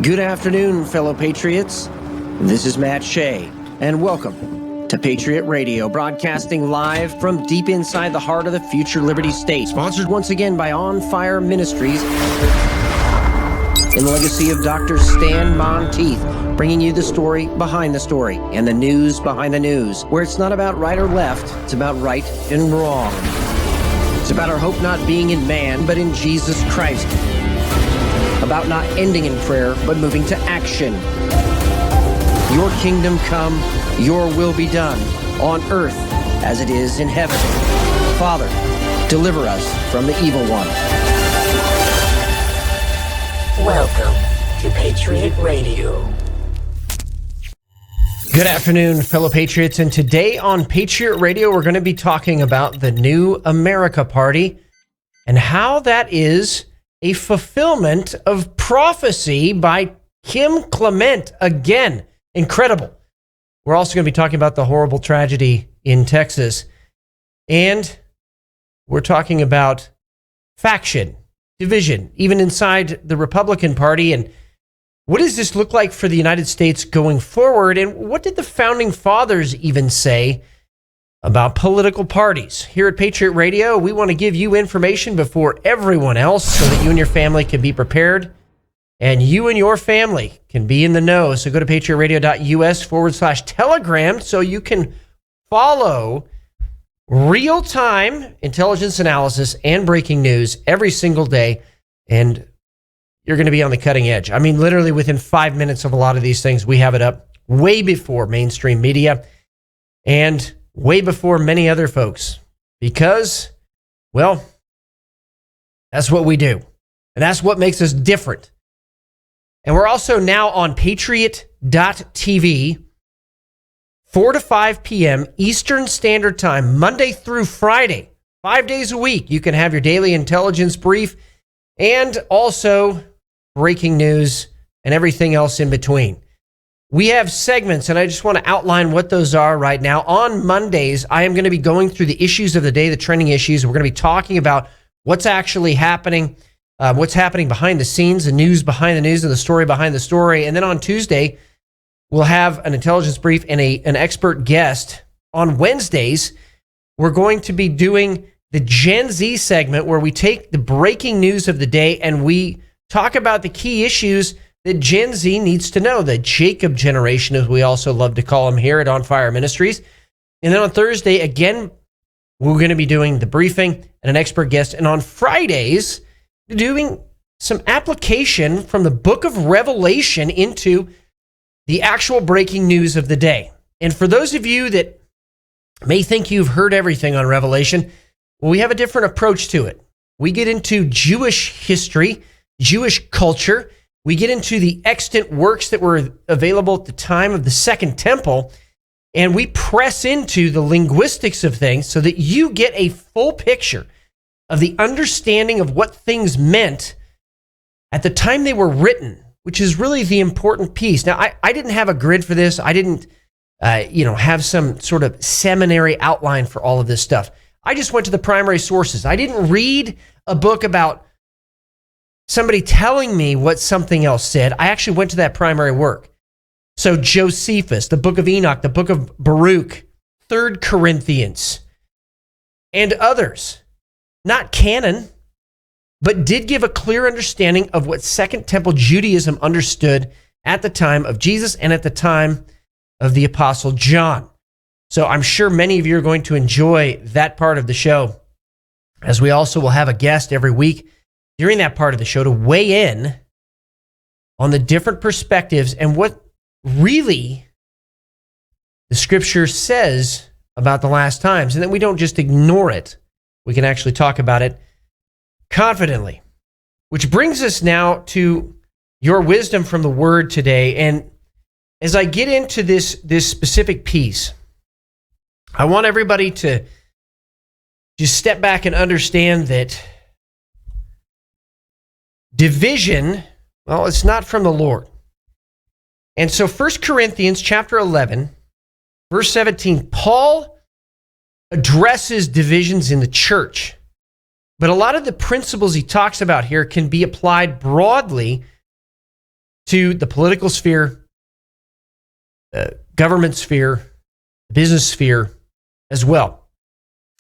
Good afternoon, fellow patriots. This is Matt Shea, and welcome to Patriot Radio, broadcasting live from deep inside the heart of the future Liberty State. Sponsored once again by On Fire Ministries, in the legacy of Dr. Stan Monteith, bringing you the story behind the story and the news behind the news, where it's not about right or left, it's about right and wrong. It's about our hope not being in man, but in Jesus Christ. About not ending in prayer, but moving to action. Your kingdom come, your will be done, on earth as it is in heaven. Father, deliver us from the evil one. Welcome to Patriot Radio. Good afternoon, fellow patriots, and today on Patriot Radio, we're going to be talking about the New America Party and how that is a fulfillment of prophecy by Kim Clement. Again, incredible. We're also going to be talking about the horrible tragedy in Texas. And we're talking about faction, division, even inside the Republican Party. And what does this look like for the United States going forward? And what did the founding fathers even say about political parties? Here at Patriot Radio, we want to give you information before everyone else so that you and your family can be prepared and you and your family can be in the know. So go to patriotradio.us/telegram so you can follow real-time intelligence analysis and breaking news every single day. And you're going to be on the cutting edge. I mean, literally within 5 minutes of a lot of these things, we have it up way before mainstream media and way before many other folks, because, well, that's what we do. And that's what makes us different. And we're also now on patriot.tv, 4 to 5 p.m. Eastern Standard Time, Monday through Friday, 5 days a week. You can have your daily intelligence brief and also breaking news and everything else in between. We have segments, and I just want to outline what those are right now. On Mondays, I am going to be going through the issues of the day, the trending issues. We're going to be talking about what's actually happening, what's happening behind the scenes, the news behind the news, and the story behind the story. And then on Tuesday, we'll have an intelligence brief and an expert guest. On Wednesdays, we're going to be doing the Gen Z segment, where we take the breaking news of the day and we talk about the key issues that Gen Z needs to know, the Jacob generation, as we also love to call them here at On Fire Ministries. And then on Thursday, again, we're going to be doing the briefing and an expert guest. And on Fridays, doing some application from the book of Revelation into the actual breaking news of the day. And for those of you that may think you've heard everything on Revelation, well, we have a different approach to it. We get into Jewish history, Jewish culture. We get into the extant works that were available at the time of the Second Temple, and we press into the linguistics of things so that you get a full picture of the understanding of what things meant at the time they were written, which is really the important piece. Now, I didn't have a grid for this. I didn't, have some sort of seminary outline for all of this stuff. I just went to the primary sources. I didn't read a book about somebody telling me what something else said. I actually went to that primary work. So Josephus, the book of Enoch, the book of Baruch, 3 Corinthians, and others. Not canon, but did give a clear understanding of what Second Temple Judaism understood at the time of Jesus and at the time of the Apostle John. So I'm sure many of you are going to enjoy that part of the show, as we also will have a guest every week during that part of the show to weigh in on the different perspectives and what really the scripture says about the last times, and that we don't just ignore it. We can actually talk about it confidently. Which brings us now to your wisdom from the Word today. And as I get into this specific piece, I want everybody to just step back and understand that division, well, it's not from the Lord. And so 1 Corinthians chapter 11, verse 17, Paul addresses divisions in the church. But a lot of the principles he talks about here can be applied broadly to the political sphere, government sphere, business sphere as well.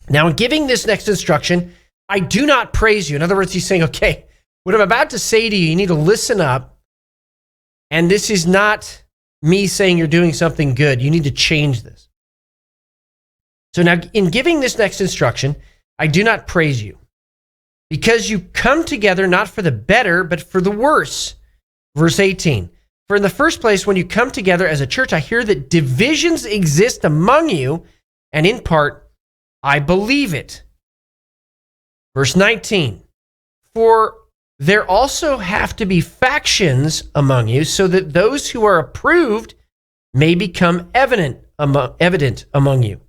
Now, in giving this next instruction, I do not praise you. In other words, he's saying, okay, what I'm about to say to you, you need to listen up. And this is not me saying you're doing something good. You need to change this. So now, in giving this next instruction, I do not praise you, because you come together not for the better, but for the worse. Verse 18. For in the first place, when you come together as a church, I hear that divisions exist among you, and in part, I believe it. Verse 19. For there also have to be factions among you, so that those who are approved may become evident among you.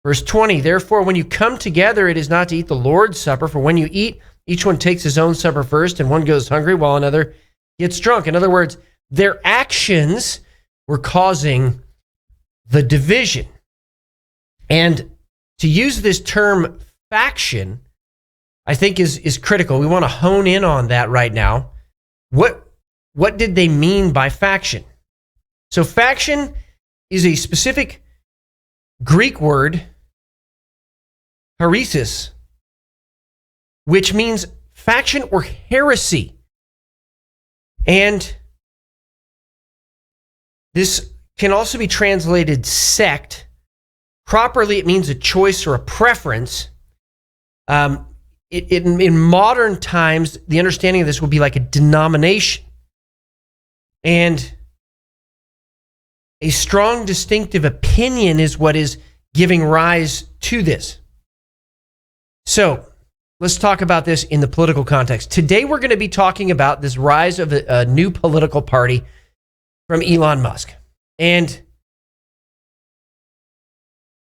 Verse 20. Therefore, when you come together, it is not to eat the Lord's Supper, for when you eat, each one takes his own supper first, and one goes hungry while another gets drunk. In other words, their actions were causing the division. And to use this term faction, I think is critical. We want to hone in on that right now. What did they mean by faction? So faction is a specific Greek word, heresis, which means faction or heresy. And this can also be translated sect. Properly, it means a choice or a preference. In modern times, the understanding of this would be like a denomination. And a strong distinctive opinion is what is giving rise to this. So let's talk about this in the political context. Today, we're going to be talking about this rise of a new political party from Elon Musk. And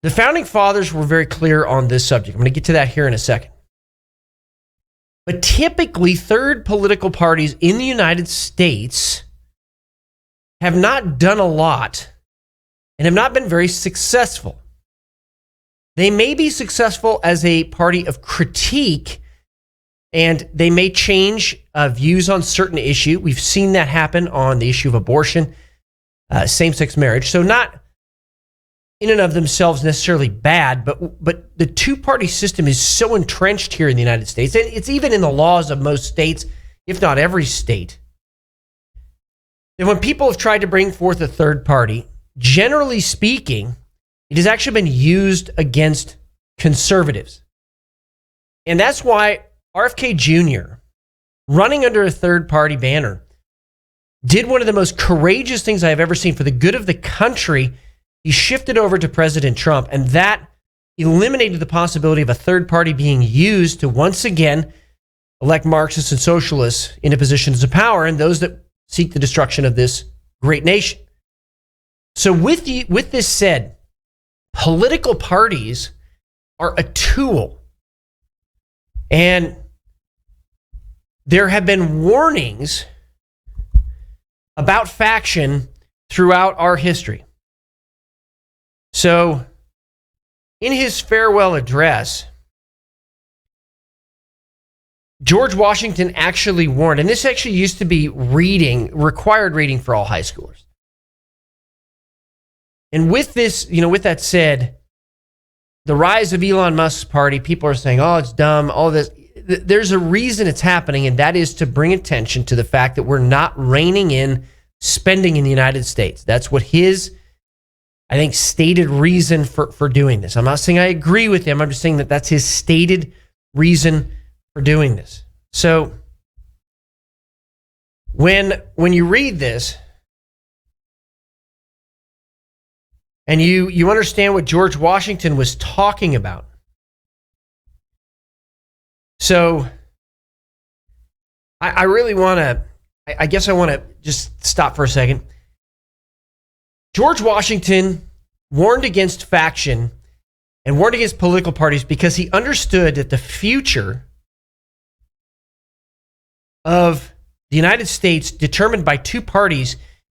the founding fathers were very clear on this subject. I'm going to get to that here in a second. But typically, third political parties in the United States have not done a lot and have not been very successful. They may be successful as a party of critique, and they may change views on certain issue. We've seen that happen on the issue of abortion, same-sex marriage. So not in and of themselves necessarily bad, but the two-party system is so entrenched here in the United States, and it's even in the laws of most states, if not every state. And when people have tried to bring forth a third party, generally speaking, it has actually been used against conservatives. And that's why RFK Jr., running under a third party banner, did one of the most courageous things I have ever seen for the good of the country. He shifted over to President Trump, and that eliminated the possibility of a third party being used to once again elect Marxists and socialists into positions of power and those that seek the destruction of this great nation. So with this said, political parties are a tool. And there have been warnings about faction throughout our history. So in his farewell address, George Washington actually warned, and this actually used to be required reading for all high schoolers. And with this, with that said, the rise of Elon Musk's party, people are saying, oh, it's dumb, all this. There's a reason it's happening, and that is to bring attention to the fact that we're not reining in spending in the United States. That's what his, I think, stated reason for doing this. I'm not saying I agree with him. I'm just saying that that's his stated reason for doing this. So when you read this and you understand what George Washington was talking about. So I really want to, I guess I want to just stop for a second. George Washington warned against faction and warned against political parties because he understood that the future of the United States, determined by two parties,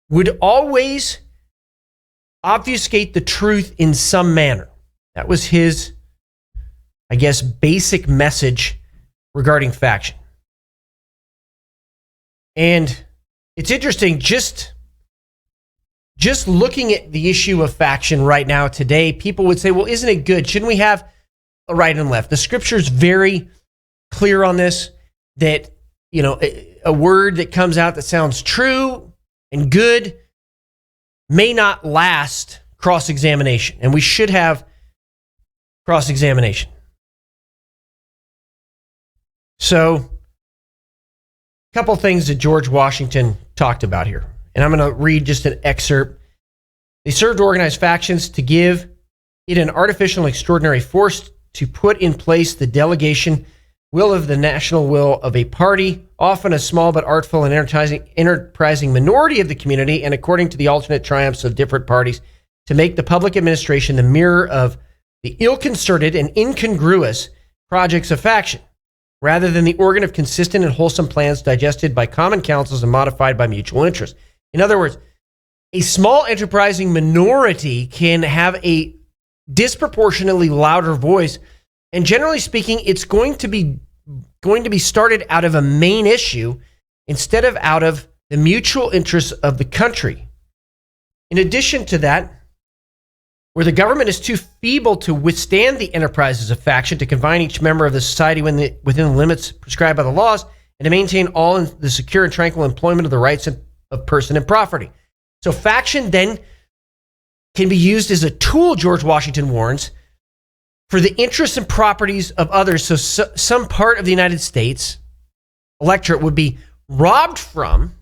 would always obfuscate the truth in some manner. That was his, I guess, basic message regarding faction. And it's interesting, just looking at the issue of faction right now today, people would say, well, isn't it good? Shouldn't we have a right and left? The scripture's very clear on this, that, a word that comes out that sounds true and good may not last cross-examination, and we should have cross-examination. So, a couple things that George Washington talked about here, and I'm going to read just an excerpt. They served to organize factions, to give it an artificial and extraordinary force, to put in place the delegation will of the national will of a party, often a small but artful and enterprising minority of the community, and according to the alternate triumphs of different parties, to make the public administration the mirror of the ill-concerted and incongruous projects of faction, rather than the organ of consistent and wholesome plans digested by common councils and modified by mutual interest. In other words, a small enterprising minority can have a disproportionately louder voice, and generally speaking, it's going to be started out of a main issue instead of out of the mutual interests of the country. In addition to that, where the government is too feeble to withstand the enterprises of faction, to confine each member of the society within the limits prescribed by the laws, and to maintain all in the secure and tranquil employment of the rights of person and property. So faction then can be used as a tool, George Washington warns, for the interests and properties of others. So some part of the United States electorate would be robbed from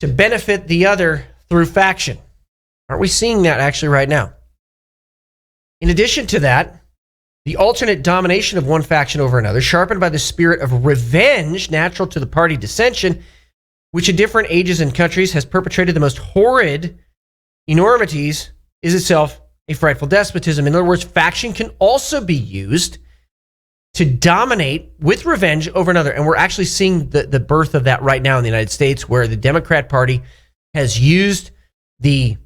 to benefit the other through faction. Aren't we seeing that actually right now? In addition to that, the alternate domination of one faction over another, sharpened by the spirit of revenge natural to the party dissension, which in different ages and countries has perpetrated the most horrid enormities, is itself a frightful despotism. In other words, faction can also be used to dominate with revenge over another. And we're actually seeing the birth of that right now in the United States, where the Democrat Party has used the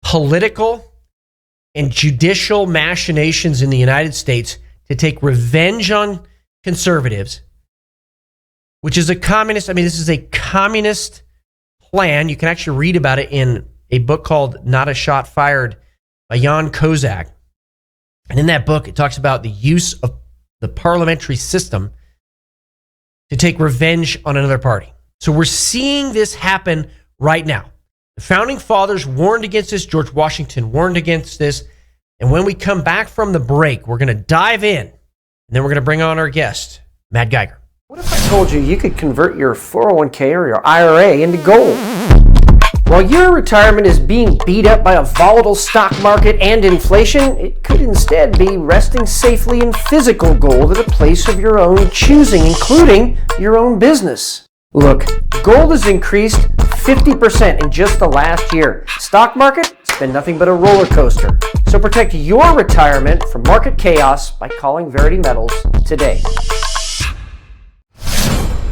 political and judicial machinations in the United States to take revenge on conservatives, which is a communist. This is a communist plan. You can actually read about it in a book called Not a Shot Fired by Jan Kozak. And in that book, it talks about the use of the parliamentary system to take revenge on another party. So we're seeing this happen right now. The founding fathers warned against this. George Washington warned against this. And when we come back from the break, we're going to dive in, and then we're going to bring on our guest, Matt Geiger. What if I told you you could convert your 401k or your IRA into gold? While your retirement is being beat up by a volatile stock market and inflation, it could instead be resting safely in physical gold at a place of your own choosing, including your own business. Look, gold has increased 50% in just the last year. Stock market, it's been nothing but a roller coaster. So protect your retirement from market chaos by calling Verity Metals today.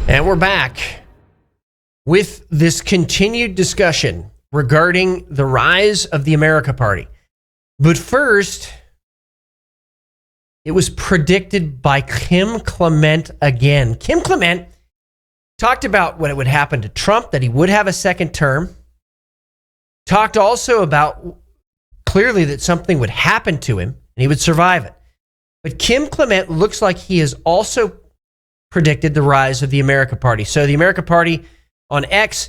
And we're back with this continued discussion regarding the rise of the America Party. But first, it was predicted by Kim Clement again. Kim Clement talked about what would happen to Trump, that he would have a second term. Talked also about clearly that something would happen to him and he would survive it. But Kim Clement looks like he has also predicted the rise of the America Party. So the America Party on X,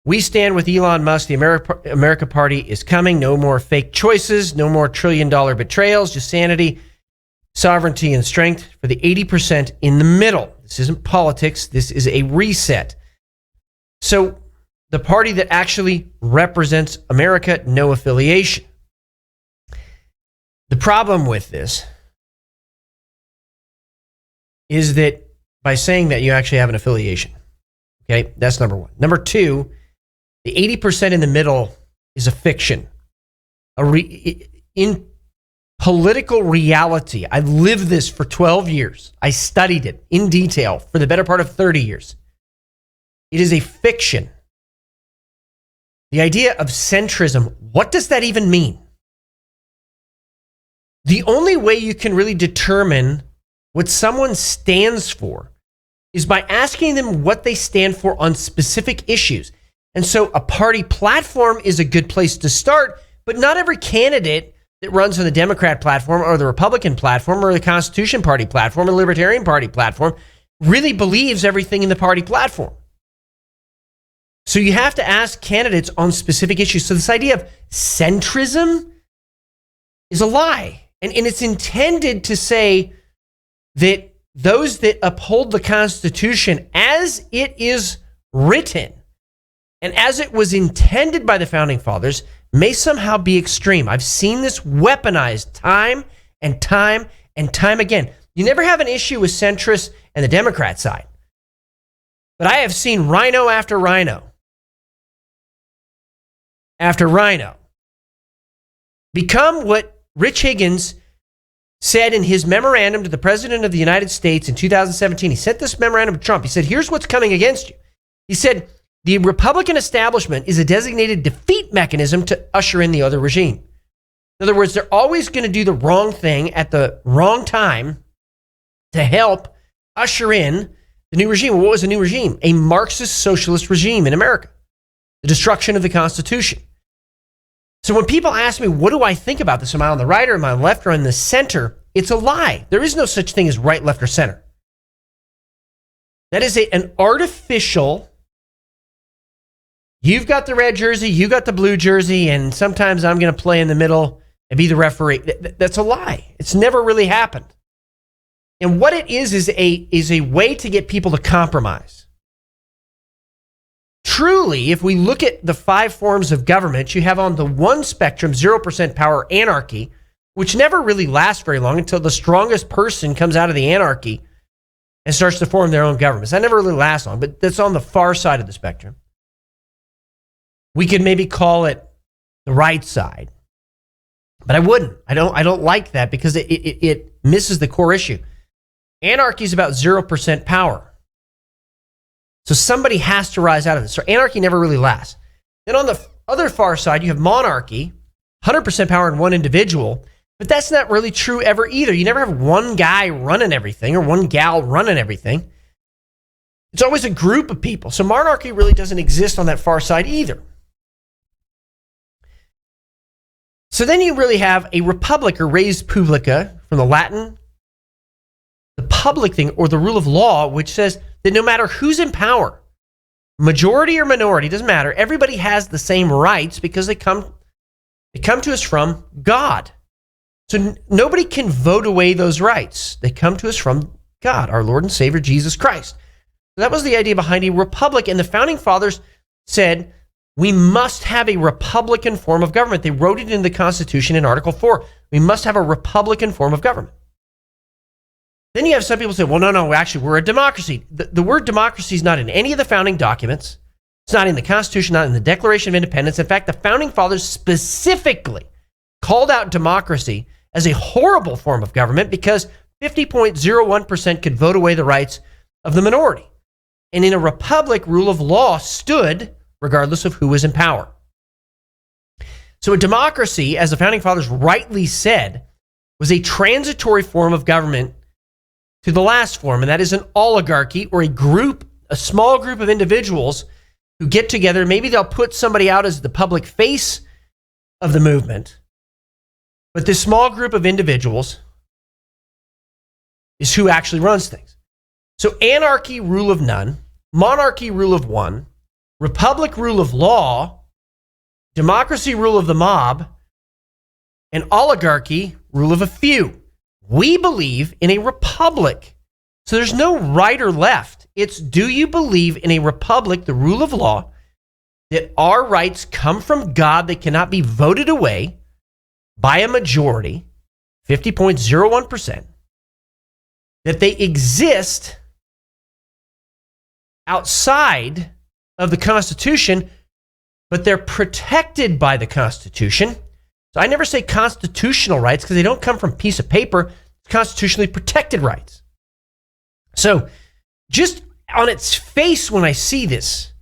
we stand with Elon Musk. The America Party is coming. No more fake choices. No more trillion-dollar betrayals. Just sanity, sovereignty, and strength for the 80% in the middle. This isn't politics. This is a reset. So the party that actually represents America, no affiliation. The problem with this is that by saying that, you actually have an affiliation. Okay, that's number one. Number two, the 80% in the middle is a fiction. In political reality, I lived this for 12 years. I studied it in detail for the better part of 30 years. It is a fiction. The idea of centrism, what does that even mean? The only way you can really determine what someone stands for is by asking them what they stand for on specific issues. And so a party platform is a good place to start, but not every candidate that runs on the Democrat platform or the Republican platform or the Constitution Party platform or the Libertarian Party platform really believes everything in the party platform. So you have to ask candidates on specific issues. So this idea of centrism is a lie. And it's intended to say that those that uphold the Constitution as it is written and as it was intended by the Founding Fathers may somehow be extreme. I've seen this weaponized time and time and time again. You never have an issue with centrists and the Democrat side. But I have seen rhino after rhino after rhino become what Rich Higgins said in his memorandum to the President of the United States in 2017. He sent this memorandum to Trump. He said, here's what's coming against you. He said, the Republican establishment is a designated defeat mechanism to usher in the other regime. In other words, they're always going to do the wrong thing at the wrong time to help usher in the new regime. What was the new regime? A Marxist socialist regime in America. The destruction of the Constitution. So when people ask me, what do I think about this? Am I on the right or am I on the left or in the center? It's a lie. There is no such thing as right, left, or center. That is an artificial, you've got the red jersey, you got the blue jersey, and sometimes I'm going to play in the middle and be the referee. That's a lie. It's never really happened. And what it is a way to get people to compromise. Truly, if we look at the 5 forms of government, you have on the one spectrum 0% power anarchy, which never really lasts very long until the strongest person comes out of the anarchy and starts to form their own governments. That never really lasts long, but that's on the far side of the spectrum. We could maybe call it the right side, but I wouldn't. I don't like that because it misses the core issue. Anarchy is about 0% power. So somebody has to rise out of this. So anarchy never really lasts. Then on the other far side, you have monarchy, 100% power in one individual, but that's not really true ever either. You never have one guy running everything or one gal running everything. It's always a group of people. So monarchy really doesn't exist on that far side either. So then you really have a republic or res publica from the Latin, the public thing or the rule of law, which says that no matter who's in power, majority or minority, doesn't matter. Everybody has the same rights because they come to us from God. So nobody can vote away those rights. They come to us from God, our Lord and Savior, Jesus Christ. So that was the idea behind a republic. And the Founding Fathers said, we must have a republican form of government. They wrote it in the Constitution in Article 4. We must have a republican form of government. Then you have some people say, well, no, actually, we're a democracy. The word democracy is not in any of the founding documents. It's not in the Constitution, not in the Declaration of Independence. In fact, the Founding Fathers specifically called out democracy as a horrible form of government because 50.01% could vote away the rights of the minority. And in a republic, rule of law stood regardless of who was in power. So a democracy, as the Founding Fathers rightly said, was a transitory form of government to the last form, and that is an oligarchy or a small group of individuals who get together. Maybe they'll put somebody out as the public face of the movement, but this small group of individuals is who actually runs things. So anarchy, rule of none, monarchy, rule of one, republic, rule of law, democracy, rule of the mob, and oligarchy, rule of a few. We believe in a republic. So there's no right or left. It's, do you believe in a republic, the rule of law, that our rights come from God, they cannot be voted away by a majority, 50.01%, that they exist outside of the Constitution, but they're protected by the Constitution. So I never say constitutional rights because they don't come from a piece of paper. It's constitutionally protected rights. So just on its face, when I see this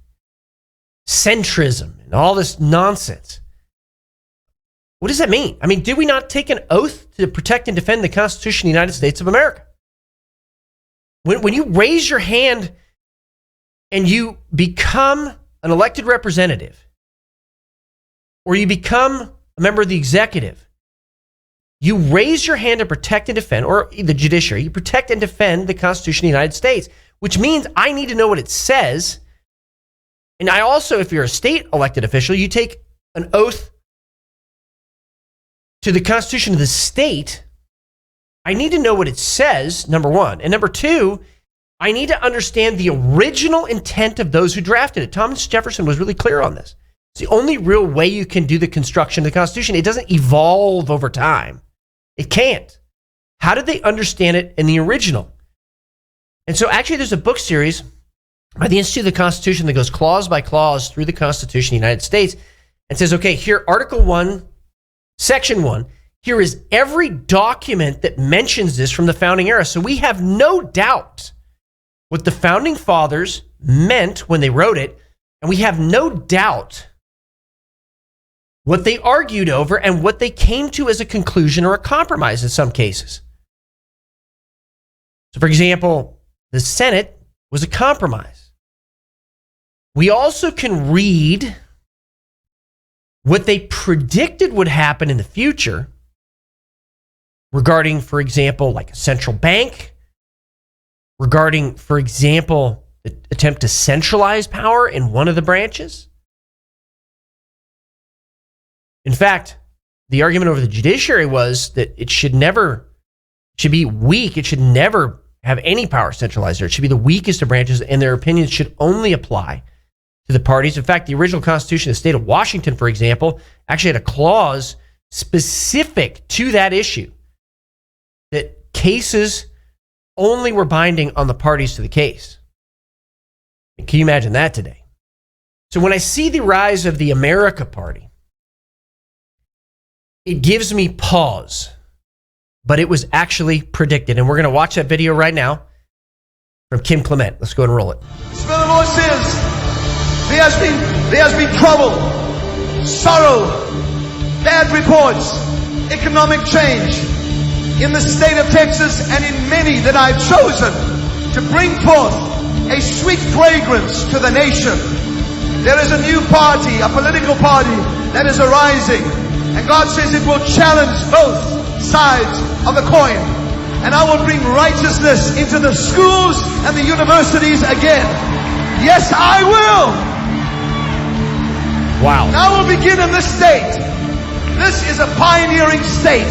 centrism and all this nonsense, what does that mean? I mean, did we not take an oath to protect and defend the Constitution of the United States of America? When you raise your hand and you become an elected representative, or you become a member of the executive, you raise your hand to protect and defend, or the judiciary, you protect and defend the Constitution of the United States, which means I need to know what it says. And I also, if you're a state elected official, you take an oath to the Constitution of the state. I need to know what it says, number one. And number two, I need to understand the original intent of those who drafted it. Thomas Jefferson was really clear on this. It's the only real way you can do the construction of the Constitution. It doesn't evolve over time. It can't. How did they understand it in the original? And so actually there's a book series by the Institute of the Constitution that goes clause by clause through the Constitution of the United States and says, okay, here, Article 1, Section 1, here is every document that mentions this from the founding era. So we have no doubt what the founding fathers meant when they wrote it, and we have no doubt what they argued over and what they came to as a conclusion or a compromise in some cases. So, for example, the Senate was a compromise. We also can read what they predicted would happen in the future regarding, for example, like a central bank, regarding, for example, the attempt to centralize power in one of the branches. In fact, the argument over the judiciary was that it should be weak. It should never have any power centralized there. It should be the weakest of branches, and their opinions should only apply to the parties. In fact, the original Constitution of the state of Washington, for example, actually had a clause specific to that issue, that cases only were binding on the parties to the case. Can you imagine that today? So when I see the rise of the America Party, it gives me pause, but it was actually predicted. And we're going to watch that video right now from Kim Clement. Let's go and roll it. The Spirit of the Lord says, there has been trouble, sorrow, bad reports, economic change in the state of Texas and in many that I've chosen to bring forth a sweet fragrance to the nation. There is a new party, a political party that is arising. And God says it will challenge both sides of the coin. And I will bring righteousness into the schools and the universities again. Yes, I will. Wow. And I will begin in this state. This is a pioneering state.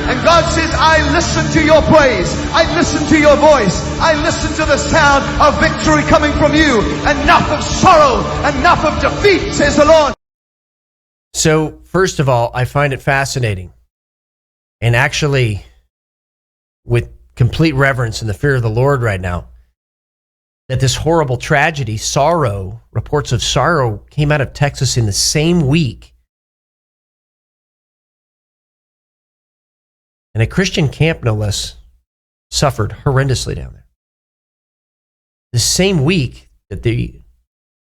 And God says, I listen to your praise. I listen to your voice. I listen to the sound of victory coming from you. Enough of sorrow, enough of defeat, says the Lord. So, first of all, I find it fascinating, and actually, with complete reverence and the fear of the Lord right now, that this horrible tragedy, reports of sorrow, came out of Texas in the same week. And a Christian camp, no less, suffered horrendously down there. The same week that the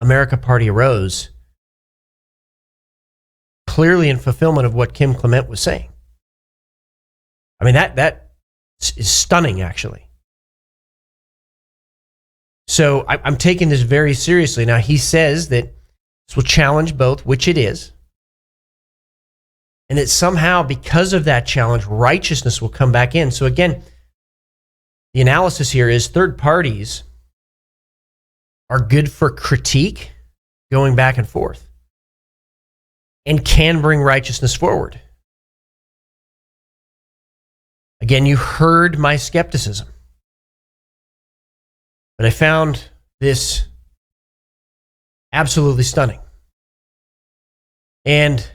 America Party arose, clearly in fulfillment of what Kim Clement was saying. I mean, that is stunning, actually. So I'm taking this very seriously. Now, he says that this will challenge both, which it is, and that somehow, because of that challenge, righteousness will come back in. So again, the analysis here is third parties are good for critique, going back and forth, and can bring righteousness forward. Again, you heard my skepticism, but I found this absolutely stunning. And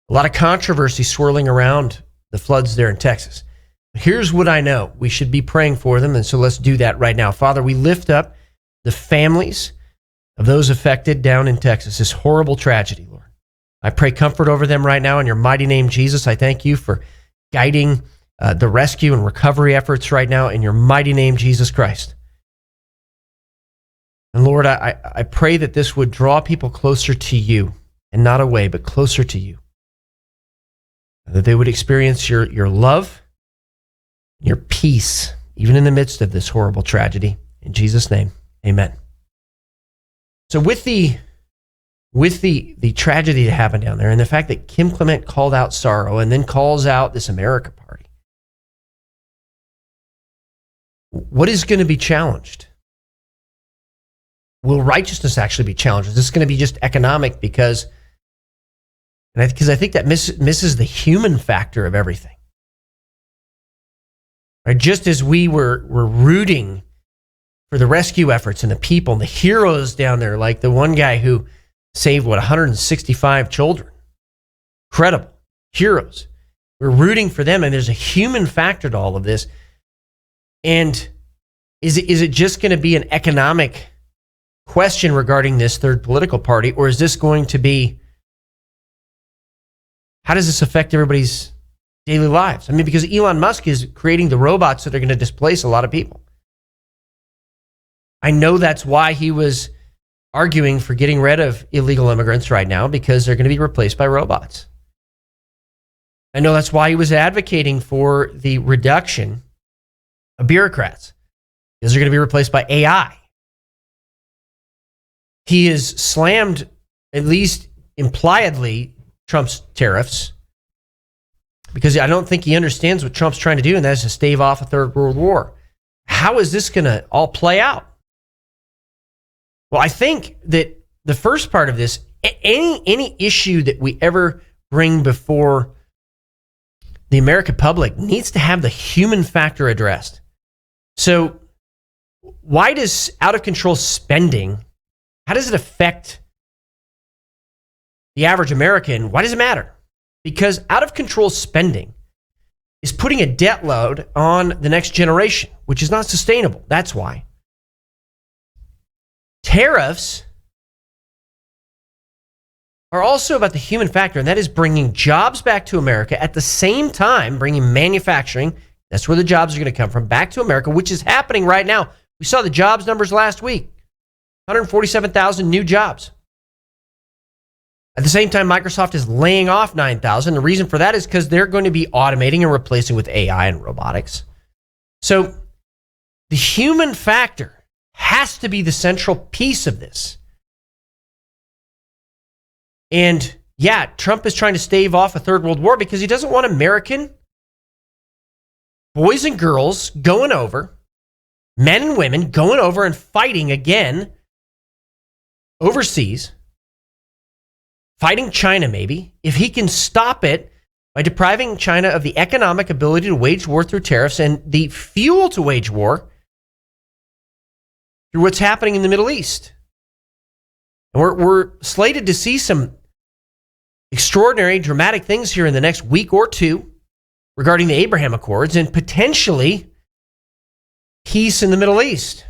a lot of controversy swirling around the floods there in Texas. Here's what I know. We should be praying for them, and so let's do that right now. Father, we lift up the families of those affected down in Texas, this horrible tragedy, Lord. I pray comfort over them right now in your mighty name, Jesus. I thank you for guiding the rescue and recovery efforts right now in your mighty name, Jesus Christ. And Lord, I pray that this would draw people closer to you, and not away, but closer to you. That they would experience your love, your peace even in the midst of this horrible tragedy. In Jesus' name, amen. So with the tragedy that happened down there and the fact that Kim Clement called out sorrow and then calls out this America Party, what is going to be challenged? Will righteousness actually be challenged? Is this going to be just economic? Because I think that misses the human factor of everything. Right? Just as we were rooting for the rescue efforts and the people and the heroes down there, like the one guy who saved, 165 children. Incredible. Heroes. We're rooting for them, and there's a human factor to all of this. And is it just going to be an economic question regarding this third political party, or is this going to be, how does this affect everybody's daily lives? I mean, because Elon Musk is creating the robots that are going to displace a lot of people. I know that's why he was arguing for getting rid of illegal immigrants right now, because they're going to be replaced by robots. I know that's why he was advocating for the reduction of bureaucrats, because they're going to be replaced by AI. He has slammed, at least impliedly, Trump's tariffs, because I don't think he understands what Trump's trying to do, and that is to stave off a third world war. How is this going to all play out? Well, I think that the first part of this, any issue that we ever bring before the American public needs to have the human factor addressed. So why does out of control spending, how does it affect the average American? Why does it matter? Because out of control spending is putting a debt load on the next generation, which is not sustainable. That's why. Tariffs are also about the human factor, and that is bringing jobs back to America at the same time, bringing manufacturing, that's where the jobs are going to come from, back to America, which is happening right now. We saw the jobs numbers last week, 147,000 new jobs. At the same time, Microsoft is laying off 9,000. The reason for that is because they're going to be automating and replacing with AI and robotics. So the human factor has to be the central piece of this. And yeah, Trump is trying to stave off a third world war because he doesn't want American boys and girls going over, men and women going over and fighting again overseas, fighting China maybe. If he can stop it by depriving China of the economic ability to wage war through tariffs and the fuel to wage war through what's happening in the Middle East. And we're slated to see some extraordinary, dramatic things here in the next week or two regarding the Abraham Accords and potentially peace in the Middle East.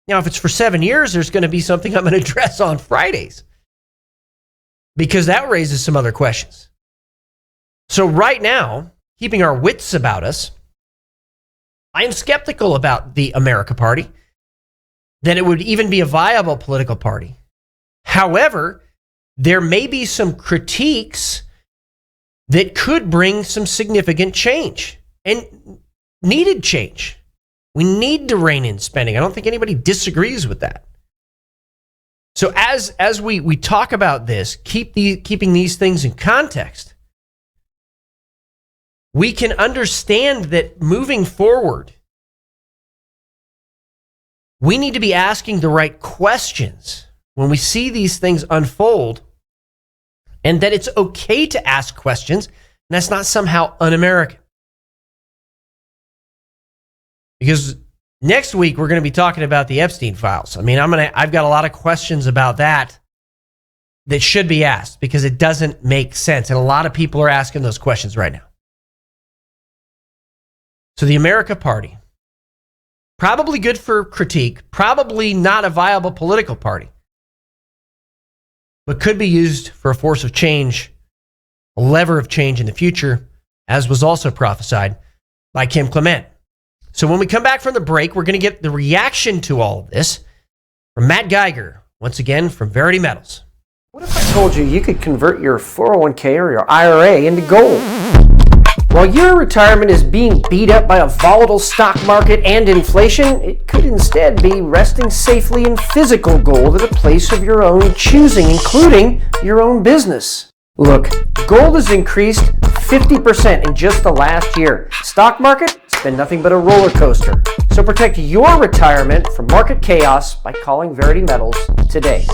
Now, if it's for 7 years, there's going to be something I'm going to address on Fridays, because that raises some other questions. So right now, keeping our wits about us, I am skeptical about the America Party, that it would even be a viable political party. However, there may be some critiques that could bring some significant change and needed change. We need to rein in spending. I don't think anybody disagrees with that. So as we talk about this, keeping these things in context, we can understand that moving forward, we need to be asking the right questions when we see these things unfold, and that it's okay to ask questions, and that's not somehow un-American. Because next week we're going to be talking about the Epstein files. I mean, I've got a lot of questions about that should be asked, because it doesn't make sense, and a lot of people are asking those questions right now. So the America Party, probably good for critique, probably not a viable political party, but could be used for a force of change, a lever of change in the future, as was also prophesied by Kim Clement. So when we come back from the break, we're going to get the reaction to all of this from Matt Geiger, once again from Verity Metals. What if I told you you could convert your 401k or your IRA into gold? While your retirement is being beat up by a volatile stock market and inflation, it could instead be resting safely in physical gold at a place of your own choosing, including your own business. Look, gold has increased 50% in just the last year. Stock market, it's been nothing but a roller coaster. So protect your retirement from market chaos by calling Verity Metals today.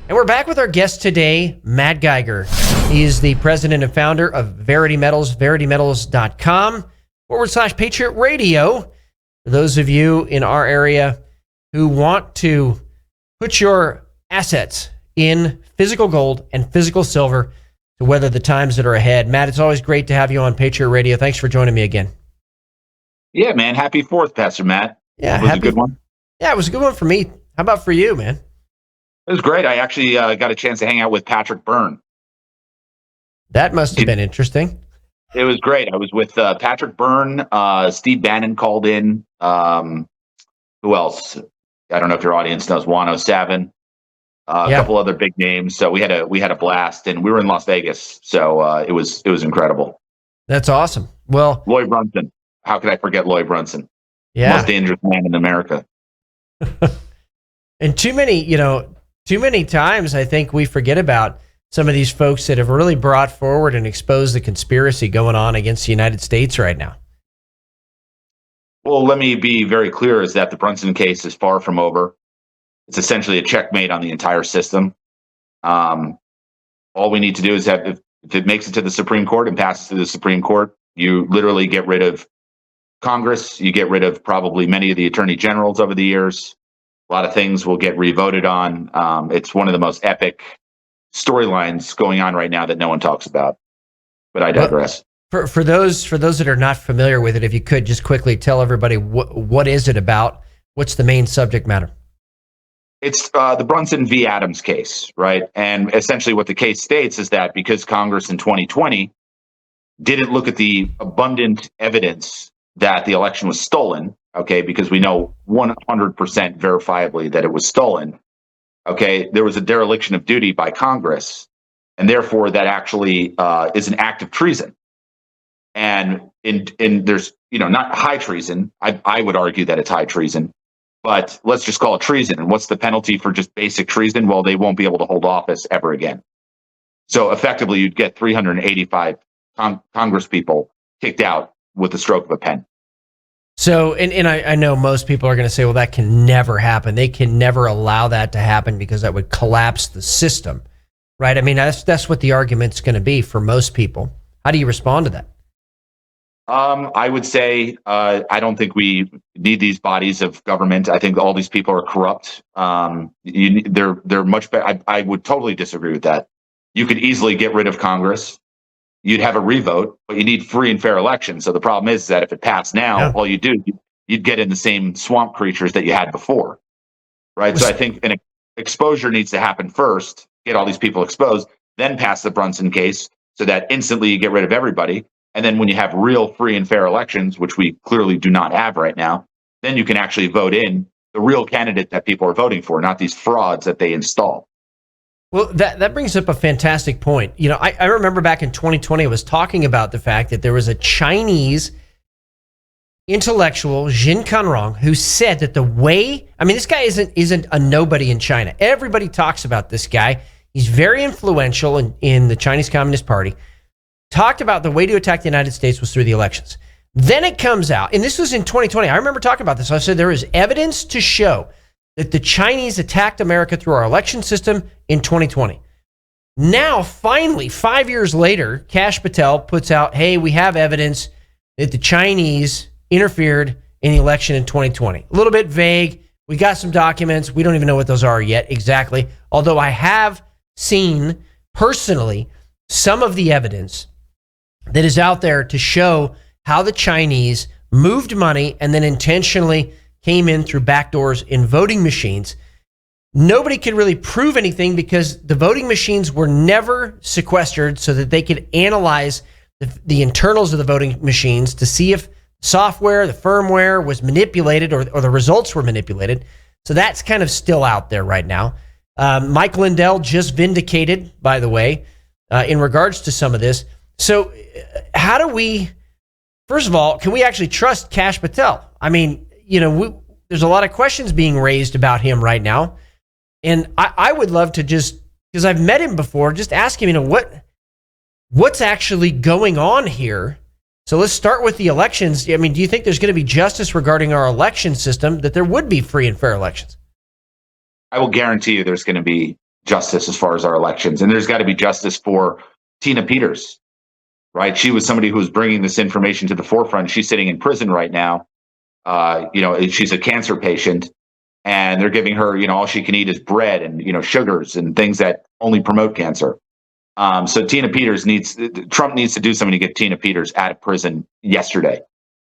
And we're back with our guest today, Matt Geiger. He is the president and founder of Verity Metals, veritymetals.com/Patriot Radio. For those of you in our area who want to put your assets in physical gold and physical silver to weather the times that are ahead. Matt, it's always great to have you on Patriot Radio. Thanks for joining me again. Yeah, man. Happy 4th, Pastor Matt. Yeah, it was a good one. Yeah, it was a good one for me. How about for you, man? It was great. I actually got a chance to hang out with Patrick Byrne. That must have been interesting. It was great. I was with Patrick Byrne. Steve Bannon called in. Who else? I don't know if your audience knows. Wano Savin. A couple other big names. So we had a blast, and we were in Las Vegas. So it was incredible. That's awesome. Well, Lloyd Brunson. How could I forget Lloyd Brunson? Yeah, most dangerous man in America. And too many times I think we forget about some of these folks that have really brought forward and exposed the conspiracy going on against the United States right now. Well, let me be very clear, is that the Brunson case is far from over. It's essentially a checkmate on the entire system. All we need to do is if it makes it to the Supreme Court and passes to the Supreme Court, you literally get rid of Congress. You get rid of probably many of the attorney generals over the years. A lot of things will get revoted on. It's one of the most epic storylines going on right now that no one talks about. But I digress. For those that are not familiar with it, if you could just quickly tell everybody what is it about? What's the main subject matter? It's the Brunson v. Adams case, right? And essentially what the case states is that because Congress in 2020 didn't look at the abundant evidence that the election was stolen, okay, because we know 100% verifiably that it was stolen, okay, there was a dereliction of duty by Congress, and therefore that actually is an act of treason. And in there's, not high treason. I would argue that it's high treason, but let's just call it treason. And what's the penalty for just basic treason? Well, they won't be able to hold office ever again. So effectively, you'd get 385 Congress people kicked out with the stroke of a pen. So, and I know most people are going to say, well, that can never happen. They can never allow that to happen because that would collapse the system, right? I mean, that's what the argument's going to be for most people. How do you respond to that? I would say I don't think we need these bodies of government. I think all these people are corrupt. They're much better. I would totally disagree with that. You could easily get rid of Congress. You'd have a revote, but you need free and fair elections. So the problem is that if it passed now, all you do, you'd get in the same swamp creatures that you had before, right? So I think an exposure needs to happen first, get all these people exposed, then pass the Brunson case so that instantly you get rid of everybody. And then when you have real free and fair elections, which we clearly do not have right now, then you can actually vote in the real candidate that people are voting for, not these frauds that they install. Well, that brings up a fantastic point. I remember back in 2020, I was talking about the fact that there was a Chinese intellectual, Jin Kanrong, who said that this guy isn't a nobody in China. Everybody talks about this guy. He's very influential in the Chinese Communist Party. Talked about the way to attack the United States was through the elections. Then it comes out, and this was in 2020. I remember talking about this. I said there is evidence to show that the Chinese attacked America through our election system in 2020. Now, finally, 5 years later, Kash Patel puts out, hey, we have evidence that the Chinese interfered in the election in 2020. A little bit vague. We got some documents. We don't even know what those are yet exactly. Although I have seen personally some of the evidence that is out there to show how the Chinese moved money and then intentionally came in through backdoors in voting machines. Nobody could really prove anything because the voting machines were never sequestered so that they could analyze the internals of the voting machines to see if software, the firmware was manipulated or the results were manipulated. So that's kind of still out there right now. Mike Lindell just vindicated, by the way, in regards to some of this, So how do we, first of all, can we actually trust Kash Patel? I mean, there's a lot of questions being raised about him right now. And I would love to just, because I've met him before, just ask him, what's actually going on here? So let's start with the elections. I mean, do you think there's going to be justice regarding our election system, that there would be free and fair elections? I will guarantee you there's going to be justice as far as our elections. And there's got to be justice for Tina Peters, right? She was somebody who was bringing this information to the forefront. She's sitting in prison right now. She's a cancer patient, and they're giving her, all she can eat is bread and, sugars and things that only promote cancer. So Trump needs to do something to get Tina Peters out of prison yesterday.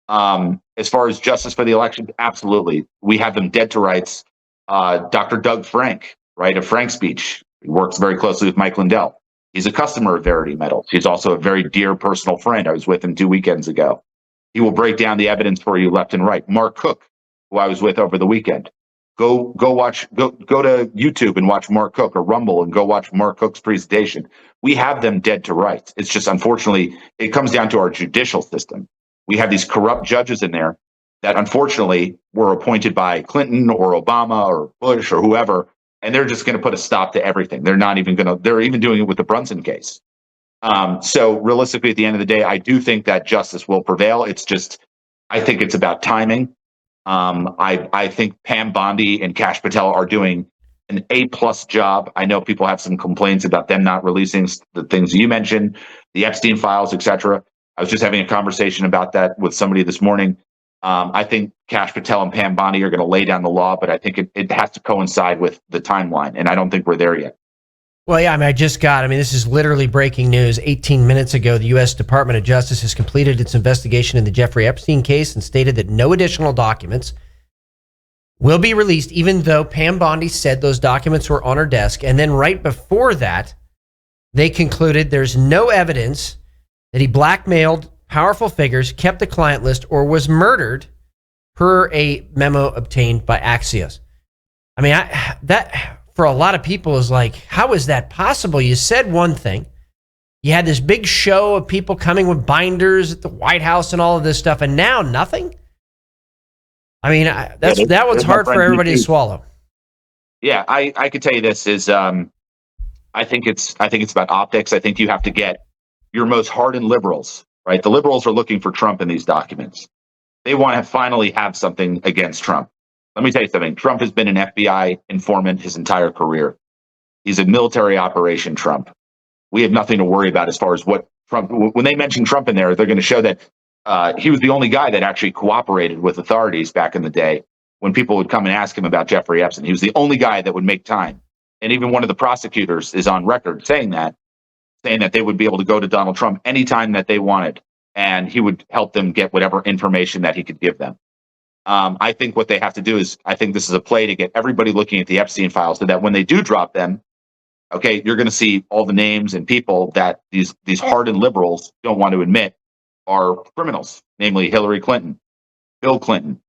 As far as justice for the election, absolutely. We have them dead to rights. Dr. Doug Frank, right, of Frank Speech, he works very closely with Mike Lindell. He's a customer of Verity Metals. He's also a very dear personal friend. I was with him 2 weekends ago. He will break down the evidence for you left and right. Mark Cook, who I was with over the weekend. Go to YouTube and watch Mark Cook, or Rumble and go watch Mark Cook's presentation. We have them dead to rights. It's just, unfortunately, it comes down to our judicial system. We have these corrupt judges in there that unfortunately were appointed by Clinton or Obama or Bush or whoever, and they're just going to put a stop to everything. They're even doing it with the Brunson case. So realistically, at the end of the day, I do think that justice will prevail. It's just, I think it's about timing. I think Pam Bondi and Kash Patel are doing an A+ job. I know people have some complaints about them not releasing the things you mentioned, the Epstein files, etc. I was just having a conversation about that with somebody this morning. I think Kash Patel and Pam Bondi are going to lay down the law, but I think it has to coincide with the timeline, and I don't think we're there yet. Well, yeah, this is literally breaking news. 18 minutes ago, the U.S. Department of Justice has completed its investigation in the Jeffrey Epstein case and stated that no additional documents will be released, even though Pam Bondi said those documents were on her desk. And then right before that, they concluded there's no evidence that he blackmailed powerful figures, kept a client list, or was murdered, per a memo obtained by Axios. I mean, that for a lot of people is like, how is that possible? You said one thing. You had this big show of people coming with binders at the White House and all of this stuff, and now nothing? I mean, that one's hard for everybody to swallow. Yeah, I could tell you this is, I think it's about optics. I think you have to get your most hardened liberals, right? The liberals are looking for Trump in these documents. They want to finally have something against Trump. Let me tell you something. Trump has been an FBI informant his entire career. He's a military operation Trump. We have nothing to worry about as far as what Trump, when they mention Trump in there, they're going to show that he was the only guy that actually cooperated with authorities back in the day when people would come and ask him about Jeffrey Epstein. He was the only guy that would make time. And even one of the prosecutors is on record saying that they would be able to go to Donald Trump anytime that they wanted, and he would help them get whatever information that he could give them. I think what they have to do is, I think this is a play to get everybody looking at the Epstein files so that when they do drop them, okay, you're going to see all the names and people that these hardened liberals don't want to admit are criminals, namely Hillary Clinton, Bill Clinton,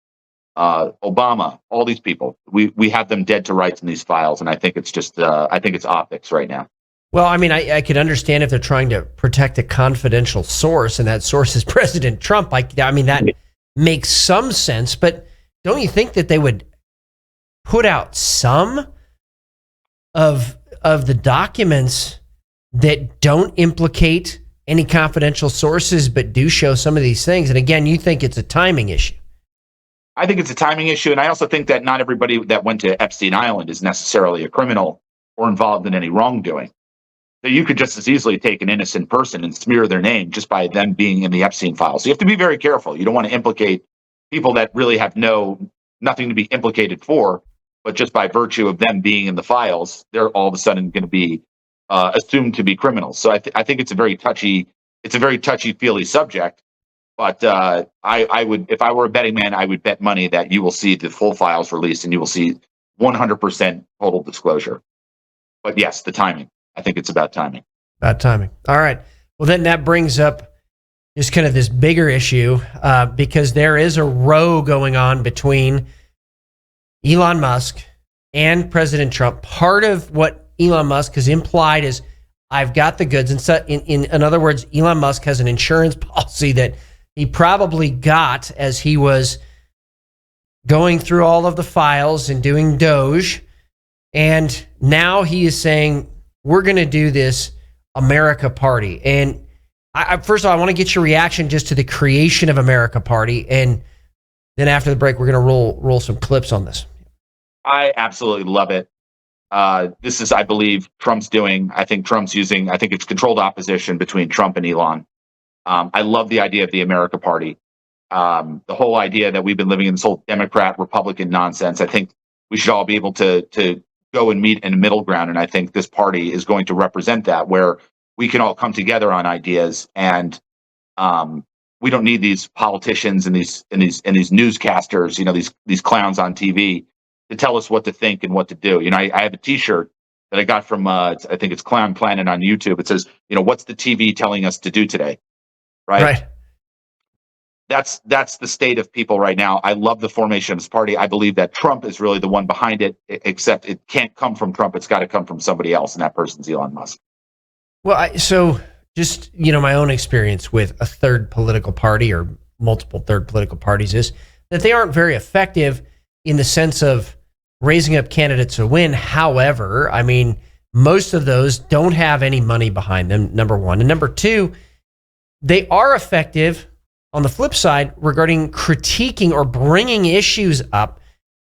Obama, all these people. We have them dead to rights in these files, and I think it's just I think it's optics right now. Well, I mean, I could understand if they're trying to protect a confidential source, and that source is President Trump. I mean, that makes some sense, but don't you think that they would put out some of the documents that don't implicate any confidential sources, but do show some of these things? And again, you think it's a timing issue. I think it's a timing issue, and I also think that not everybody that went to Epstein Island is necessarily a criminal or involved in any wrongdoing. So you could just as easily take an innocent person and smear their name just by them being in the Epstein files. So you have to be very careful. You don't want to implicate people that really have nothing to be implicated for, but just by virtue of them being in the files, they're all of a sudden going to be assumed to be criminals. So I think it's a very touchy-feely subject. But I would, if I were a betting man, I would bet money that you will see the full files released and you will see 100% total disclosure. But yes, the timing. I think it's about timing. About timing. All right. Well, then that brings up just kind of this bigger issue because there is a row going on between Elon Musk and President Trump. Part of what Elon Musk has implied is, I've got the goods. And so in other words, Elon Musk has an insurance policy that he probably got as he was going through all of the files and doing Doge. And now he is saying, we're going to do this America Party. And first of all, I want to get your reaction just to the creation of America Party. And then after the break, we're going to roll some clips on this. I absolutely love it. This is, I believe, Trump's doing. I think Trump's using, I think it's controlled opposition between Trump and Elon. I love the idea of the America Party. The whole idea that we've been living in this whole Democrat Republican nonsense. I think we should all be able to go and meet in a middle ground. And I think this party is going to represent that, where we can all come together on ideas. And we don't need these politicians and these newscasters, you know, these clowns on TV to tell us what to think and what to do. You know, I have a T-shirt that I got from I think it's Clown Planet on YouTube. It says, you know, what's the TV telling us to do today? Right. That's the state of people right now. I love the formation of this party. I believe that Trump is really the one behind it, except it can't come from Trump. It's got to come from somebody else, and that person's Elon Musk. Well, so just, you know, my own experience with a third political party or multiple third political parties is that they aren't very effective in the sense of raising up candidates to win. However, I mean, most of those don't have any money behind them, number one. And number two, they are effective on the flip side regarding critiquing or bringing issues up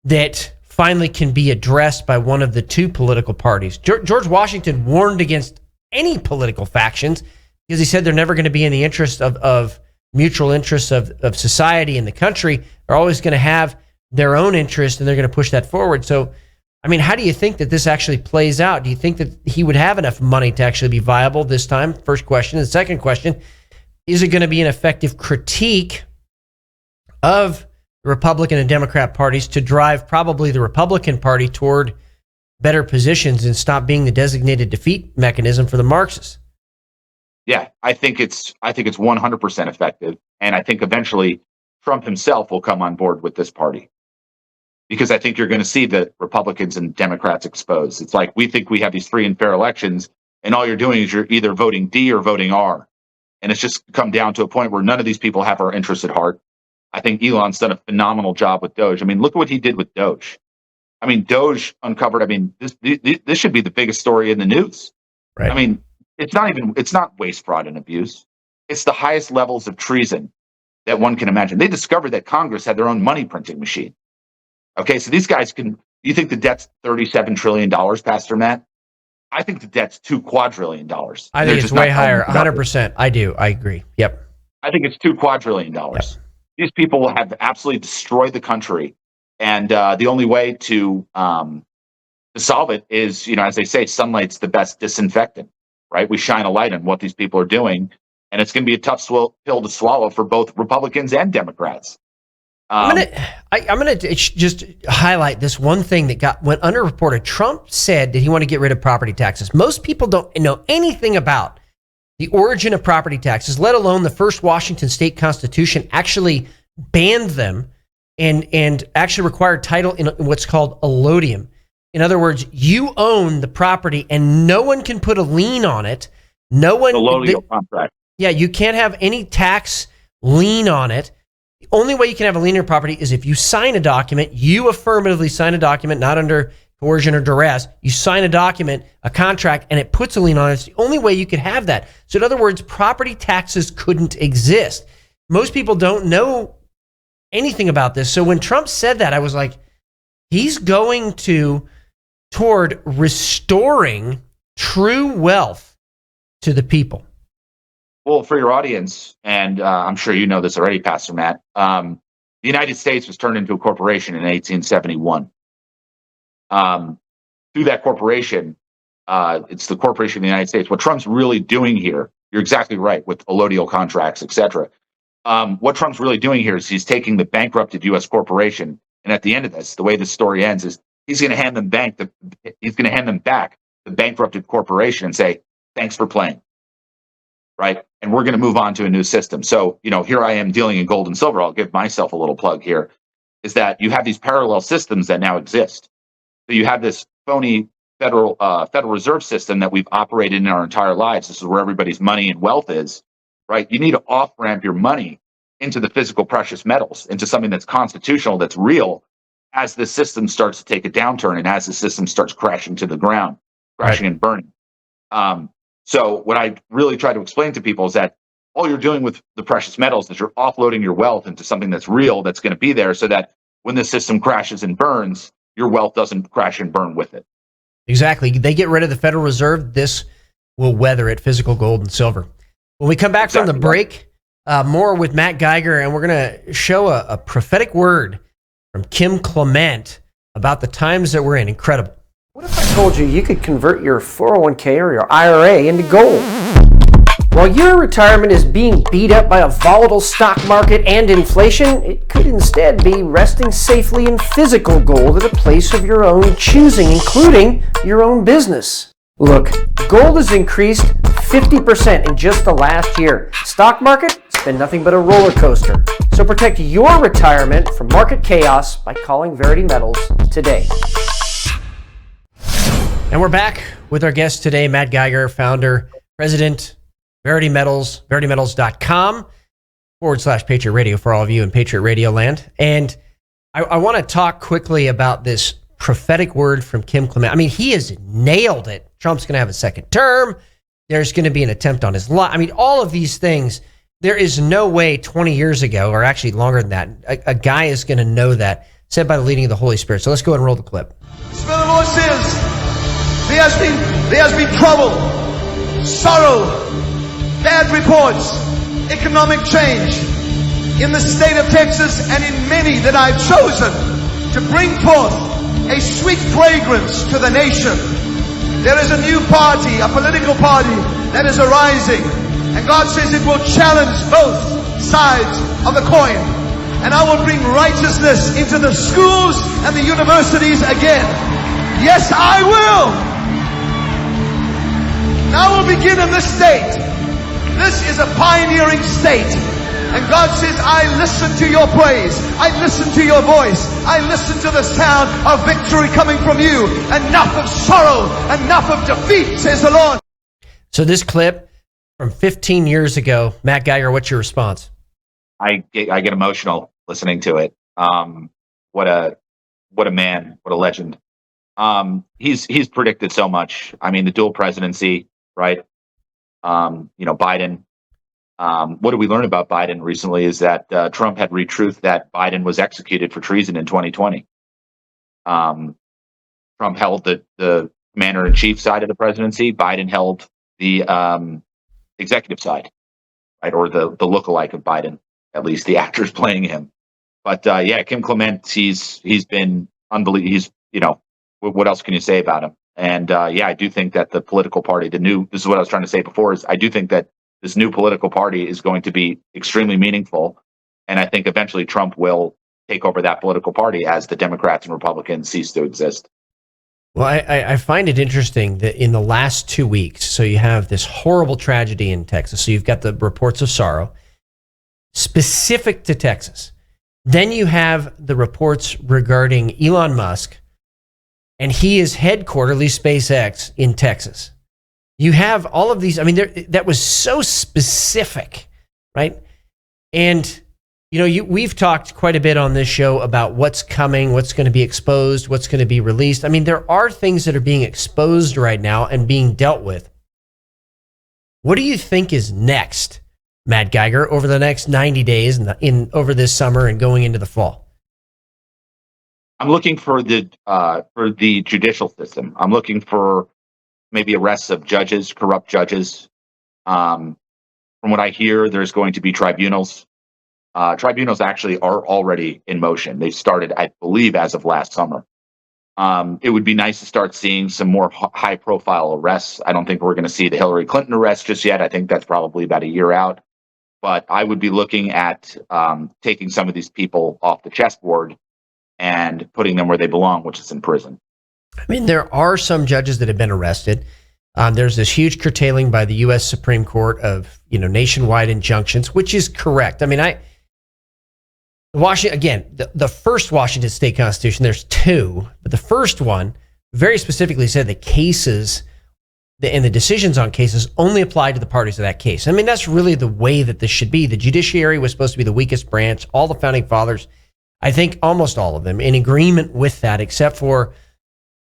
that finally can be addressed by one of the two political parties. George Washington warned against any political factions because he said they're never going to be in the interest of mutual interests of society and the country. They're always going to have their own interest, and they're going to push that forward. So, I mean, how do you think that this actually plays out? Do you think that he would have enough money to actually be viable this time? First question. And the second question, is it going to be an effective critique of the Republican and Democrat parties to drive probably the Republican Party toward better positions and stop being the designated defeat mechanism for the Marxists? Yeah, I think it's 100% effective, and I think eventually Trump himself will come on board with this party, because I think you're going to see the Republicans and Democrats exposed. It's like, we think we have these free and fair elections, and all you're doing is you're either voting D or voting R. And it's just come down to a point where none of these people have our interests at heart. I think Elon's done a phenomenal job with Doge. I mean, look at what he did with Doge. I mean, Doge uncovered, I mean, this should be the biggest story in the news. Right. I mean, it's not waste, fraud, and abuse. It's the highest levels of treason that one can imagine. They discovered that Congress had their own money printing machine. Okay, so these guys you think the debt's $37 trillion, Pastor Matt? I think the debt's $2 quadrillion. I think it's way higher. 100%. I do. I agree. Yep. I think it's $2 quadrillion. Yep. These people have absolutely destroyed the country, and the only way to solve it is, you know, as they say, sunlight's the best disinfectant. Right? We shine a light on what these people are doing, and it's going to be a tough pill to swallow for both Republicans and Democrats. I'm gonna just highlight this one thing that went underreported. Trump said that he wanted to get rid of property taxes. Most people don't know anything about the origin of property taxes, let alone the first Washington state constitution actually banned them and actually required title in what's called allodium. In other words, you own the property and no one can put a lien on it. No one. Allodial contract. Yeah, you can't have any tax lien on it. The only way you can have a lien on your property is if you sign a document. You affirmatively sign a document, not under coercion or duress. You sign a document, a contract, and it puts a lien on it. It's the only way you could have that. So in other words, property taxes couldn't exist. Most people don't know anything about this. So when Trump said that, I was like, he's going toward restoring true wealth to the people. Well, for your audience, and I'm sure you know this already, Pastor Matt, the United States was turned into a corporation in 1871. Through that corporation, it's the corporation of the United States. What Trump's really doing here, you're exactly right, with allodial contracts, etc. What Trump's really doing here is he's taking the bankrupted U.S. corporation, and at the end of this, the way the story ends is he's going to hand them back the bankrupted corporation and say, "Thanks for playing." Right? And we're going to move on to a new system. So, you know, here I am dealing in gold and silver. I'll give myself a little plug here, is that you have these parallel systems that now exist. So you have this phony Federal Reserve System that we've operated in our entire lives. This is where everybody's money and wealth is, right? You need to off ramp your money into the physical precious metals, into something that's constitutional, that's real, as the system starts to take a downturn and as the system starts crashing to the ground, crashing and burning. So what I really try to explain to people is that all you're doing with the precious metals is you're offloading your wealth into something that's real, that's going to be there, so that when the system crashes and burns, your wealth doesn't crash and burn with it. Exactly. They get rid of the Federal Reserve, this will weather it, physical gold and silver. When we come back from the break, more with Matt Geiger, and we're going to show a prophetic word from Kim Clement about the times that we're in. Incredible. What if I told you you could convert your 401k or your IRA into gold? While your retirement is being beat up by a volatile stock market and inflation, it could instead be resting safely in physical gold at a place of your own choosing, including your own business. Look, gold has increased 50% in just the last year. Stock market, it's been nothing but a roller coaster. So protect your retirement from market chaos by calling Verity Metals today. And we're back with our guest today, Matt Geiger, founder, president, Verity Metals, veritymetals.com/Patriot Radio for all of you in Patriot Radio land. And I want to talk quickly about this prophetic word from Kim Clement. I mean, he has nailed it. Trump's going to have a second term. There's going to be an attempt on his life. I mean, all of these things. There is no way 20 years ago, or actually longer than that, a guy is going to know that, said by the leading of the Holy Spirit. So let's go ahead and roll the clip. The Spirit of the Lord says, there has been trouble, sorrow, bad reports, economic change in the state of Texas and in many that I've chosen to bring forth a sweet fragrance to the nation. There is a new party, a political party that is arising, and God says it will challenge both sides of the coin. And I will bring righteousness into the schools and the universities again. Yes, I will. Now we'll begin in this state. This is a pioneering state. And God says, I listen to your praise. I listen to your voice. I listen to the sound of victory coming from you. Enough of sorrow, enough of defeat, says the Lord. So this clip from 15 years ago, Matt Geiger, what's your response? I get emotional listening to it. What a man, what a legend. He's predicted so much. I mean, the dual presidency, right? Biden. What did we learn about Biden recently is that Trump had retruthed that Biden was executed for treason in 2020. Trump held the commander-in-chief side of the presidency. Biden held the executive side, right, or the lookalike of Biden, at least the actors playing him. But Kim Clement, he's been unbelievable. What else can you say about him? And I do think that the political party, this is what I was trying to say before, is I do think that this new political party is going to be extremely meaningful. And I think eventually Trump will take over that political party as the Democrats and Republicans cease to exist. Well, I find it interesting that in the last 2 weeks, so you have this horrible tragedy in Texas. So you've got the reports of sorrow specific to Texas. Then you have the reports regarding Elon Musk, and he is headquartered, at least SpaceX, in Texas. You have all of these. I mean, that was so specific, right? And we've talked quite a bit on this show about what's coming, what's going to be exposed, what's going to be released. I mean, there are things that are being exposed right now and being dealt with. What do you think is next, Matt Geiger, over the next 90 days and over this summer and going into the fall? I'm looking for the judicial system. I'm looking for maybe arrests of judges, corrupt judges. From what I hear, there's going to be tribunals. Tribunals actually are already in motion. They've started, I believe, as of last summer. It would be nice to start seeing some more high-profile arrests. I don't think we're going to see the Hillary Clinton arrest just yet. I think that's probably about a year out. But I would be looking at taking some of these people off the chessboard and putting them where they belong, which is in prison. I mean, there are some judges that have been arrested. There's this huge curtailing by the U.S. Supreme Court of nationwide injunctions, which is correct. I mean, the first Washington State Constitution, there's two, but the first one very specifically said the cases and the decisions on cases only apply to the parties of that case. I mean, that's really the way that this should be. The judiciary was supposed to be the weakest branch. All the founding fathers, I think almost all of them, in agreement with that, except for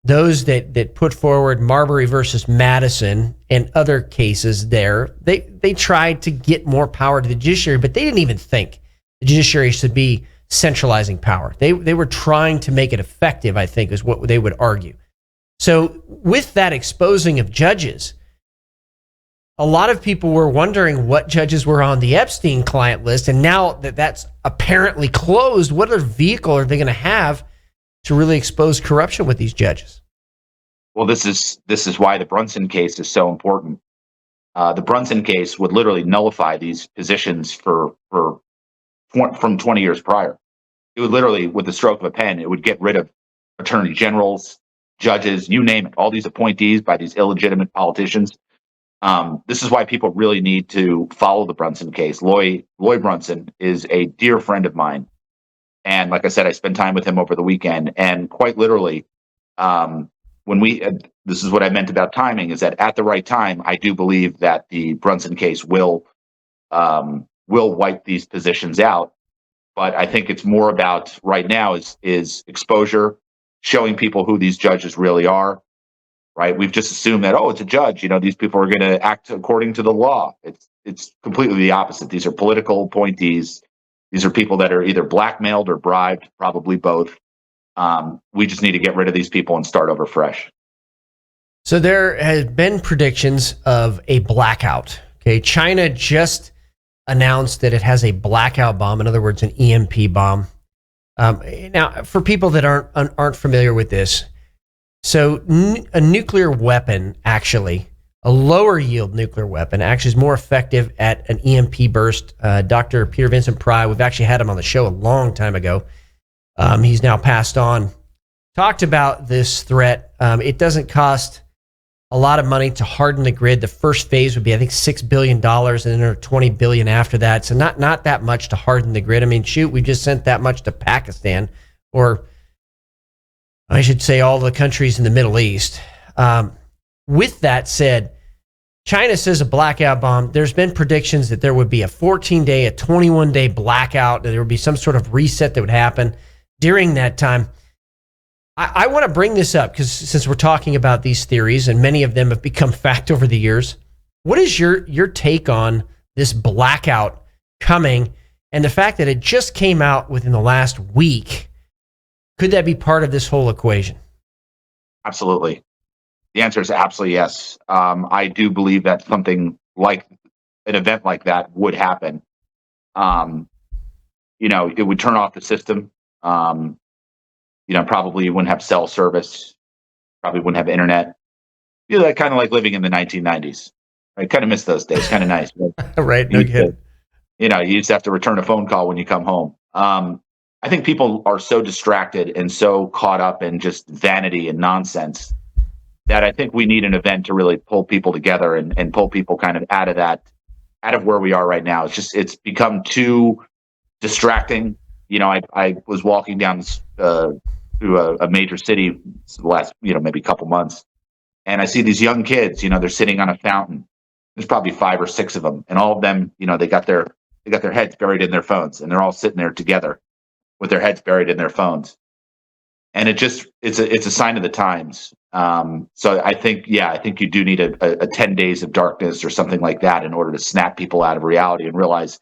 those that put forward Marbury versus Madison and other cases there. They tried to get more power to the judiciary, but they didn't even think the judiciary should be centralizing power. They were trying to make it effective, I think, is what they would argue. So with that exposing of judges, a lot of people were wondering what judges were on the Epstein client list. And now that that's apparently closed, what other vehicle are they going to have to really expose corruption with these judges? Well, this is why the Brunson case is so important. The Brunson case would literally nullify these positions from 20 years prior. It would literally, with the stroke of a pen, it would get rid of attorney generals, judges, you name it, all these appointees by these illegitimate politicians. This is why people really need to follow the Brunson case. Lloyd Brunson is a dear friend of mine. And like I said, I spent time with him over the weekend. And quite literally, this is what I meant about timing, is that at the right time, I do believe that the Brunson case will wipe these positions out. But I think it's more about right now is exposure, showing people who these judges really are. Right? We've just assumed that, it's a judge. These people are going to act according to the law. It's completely the opposite. These are political appointees. These are people that are either blackmailed or bribed, probably both. We just need to get rid of these people and start over fresh. So there has been predictions of a blackout. Okay, China just announced that it has a blackout bomb. In other words, an EMP bomb. Now, for people that aren't familiar with this, so a nuclear weapon, actually, a lower yield nuclear weapon, actually is more effective at an EMP burst. Dr. Peter Vincent Pry, we've actually had him on the show a long time ago. He's now passed on. Talked about this threat. It doesn't cost a lot of money to harden the grid. The first phase would be, I think, $6 billion, and then there are $20 billion after that. So not that much to harden the grid. I mean, shoot, we just sent that much to Pakistan, or I should say all the countries in the Middle East. With that said, China says a blackout bomb. There's been predictions that there would be a 14-day, a 21-day blackout, that there would be some sort of reset that would happen during that time. I want to bring this up because since we're talking about these theories, and many of them have become fact over the years, what is your take on this blackout coming and the fact that it just came out within the last week? Could that be part of this whole equation? Absolutely. The answer is absolutely yes. I do believe that something like an event like that would happen. It would turn off the system. Probably you wouldn't have cell service. Probably wouldn't have internet. Kind of like living in the 1990s. I kind of miss those days. Kind of nice. Right. No kidding. You used to have to return a phone call when you come home. I think people are so distracted and so caught up in just vanity and nonsense that I think we need an event to really pull people together and pull people kind of out of where we are right now. It's become too distracting. I was walking down through a major city the last, maybe couple months, and I see these young kids, they're sitting on a fountain. There's probably 5 or 6 of them, and all of them, they got their heads buried in their phones, and they're all sitting there together with their heads buried in their phones. And it's a sign of the times. So I think you do need a 10 days of darkness or something like that in order to snap people out of reality and realize,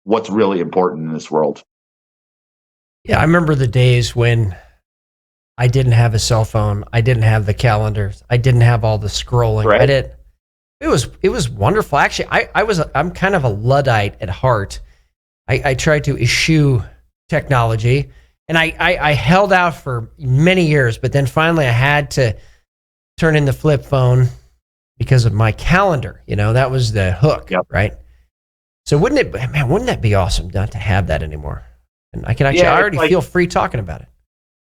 what's really important in this world. Yeah, I remember the days when I didn't have a cell phone. I didn't have the calendars. I didn't have all the scrolling. Right. It was wonderful. Actually, I'm kind of a Luddite at heart. I tried to eschew technology, and I held out for many years, but then finally I had to turn in the flip phone because of my calendar. That was the hook, yep. Right? So wouldn't that be awesome not to have that anymore? And I can actually, I already feel free talking about it.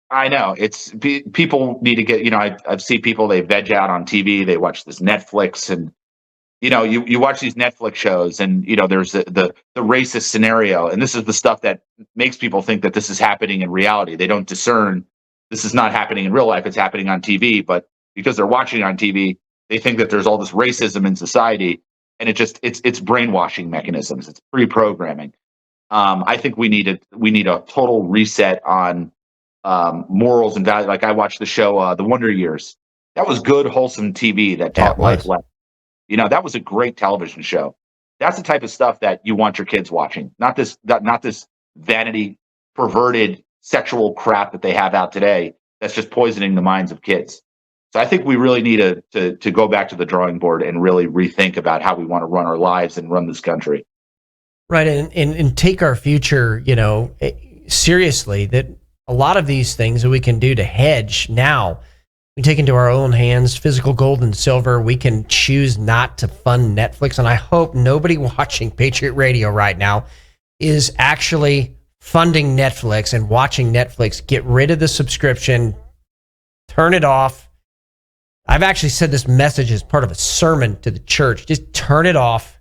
I know people need to get, I've seen people, they veg out on TV, they watch this Netflix, and you watch these Netflix shows, and there's the racist scenario, and this is the stuff that makes people think that this is happening in reality. They don't discern this is not happening in real life, it's happening on TV, but because they're watching on TV, they think that there's all this racism in society, and it's brainwashing mechanisms. It's pre-programming. I think we need a total reset on morals and value. Like I watched the show The Wonder Years. That was good, wholesome TV that taught life lessons. That was a great television show. That's the type of stuff that you want your kids watching, not this vanity, perverted sexual crap that they have out today that's just poisoning the minds of kids. So I think we really need to go back to the drawing board and really rethink about how we want to run our lives and run this country. Right, and take our future, seriously. That a lot of these things that we can do to hedge now, we take into our own hands, physical gold and silver. We can choose not to fund Netflix, and I hope nobody watching Patriot Radio right now is actually funding Netflix and watching Netflix. Get rid of the subscription, turn it off. I've actually said this message as part of a sermon to the church. Just turn it off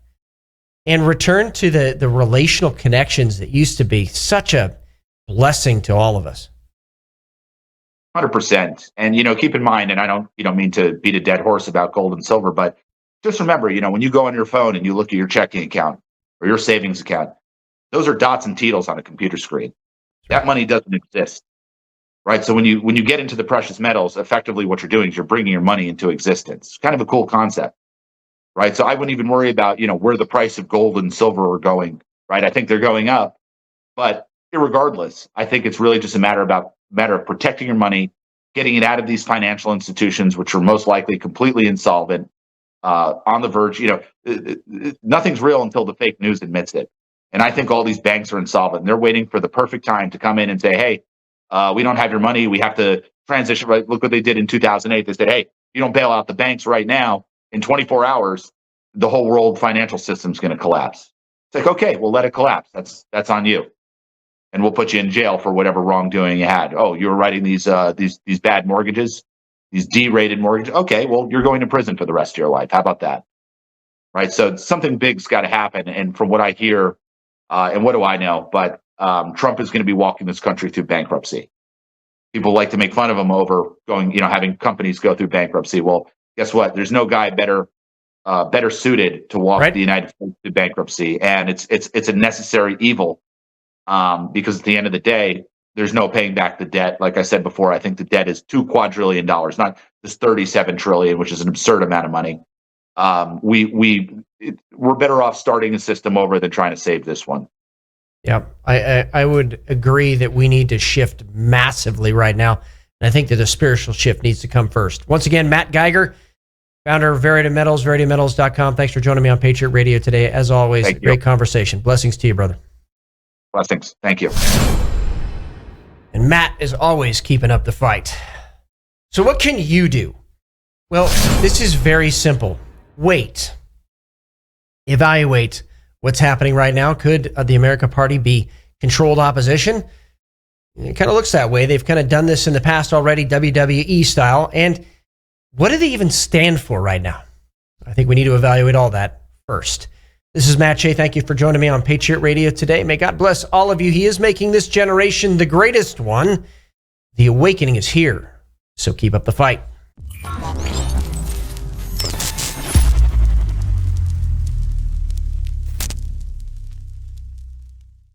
and return to the relational connections that used to be such a blessing to all of us. 100%. And, keep in mind, and I don't, mean to beat a dead horse about gold and silver, but just remember, when you go on your phone and you look at your checking account or your savings account, those are dots and teetles on a computer screen. That money doesn't exist. Right. So when you get into the precious metals, effectively what you're doing is you're bringing your money into existence. It's kind of a cool concept. Right. So I wouldn't even worry about, where the price of gold and silver are going. Right. I think they're going up. But irregardless, I think it's really just a matter of protecting your money, getting it out of these financial institutions, which are most likely completely insolvent, on the verge. Nothing's real until the fake news admits it. And I think all these banks are insolvent. And they're waiting for the perfect time to come in and say, hey, we don't have your money. We have to transition. Right? Look what they did in 2008. They said, hey, you don't bail out the banks right now, in 24 hours, the whole world financial system's going to collapse. It's like, okay, we'll let it collapse. That's on you. And we'll put you in jail for whatever wrongdoing you had. Oh, you were writing these bad mortgages, these D-rated mortgages. Okay, well, you're going to prison for the rest of your life. How about that? Right. So something big's got to happen. And from what I hear, and what do I know? But Trump is going to be walking this country through bankruptcy. People like to make fun of him over having companies go through bankruptcy. Well, guess what? There's no guy better suited to walk the United States through bankruptcy, and it's a necessary evil. Because at the end of the day, there's no paying back the debt. Like I said before, I think the debt is $2 quadrillion, not this $37 trillion, which is an absurd amount of money. We're better off starting a system over than trying to save this one. Yeah, I would agree that we need to shift massively right now. And I think that the spiritual shift needs to come first. Once again, Matt Geiger, founder of VERITY Metals, veritymetals.com. Thanks for joining me on Patriot Radio today. As always, great conversation. Blessings to you, brother. Blessings. Thank you. And Matt is always keeping up the fight. So what can you do? Well, this is very simple. Wait. Evaluate what's happening right now. Could the America Party be controlled opposition? It kind of looks that way. They've kind of done this in the past already, WWE style. And what do they even stand for right now? I think we need to evaluate all that first. This is Matt Shea. Thank you for joining me on Patriot Radio today. May God bless all of you. He is making this generation the greatest one. The awakening is here. So keep up the fight.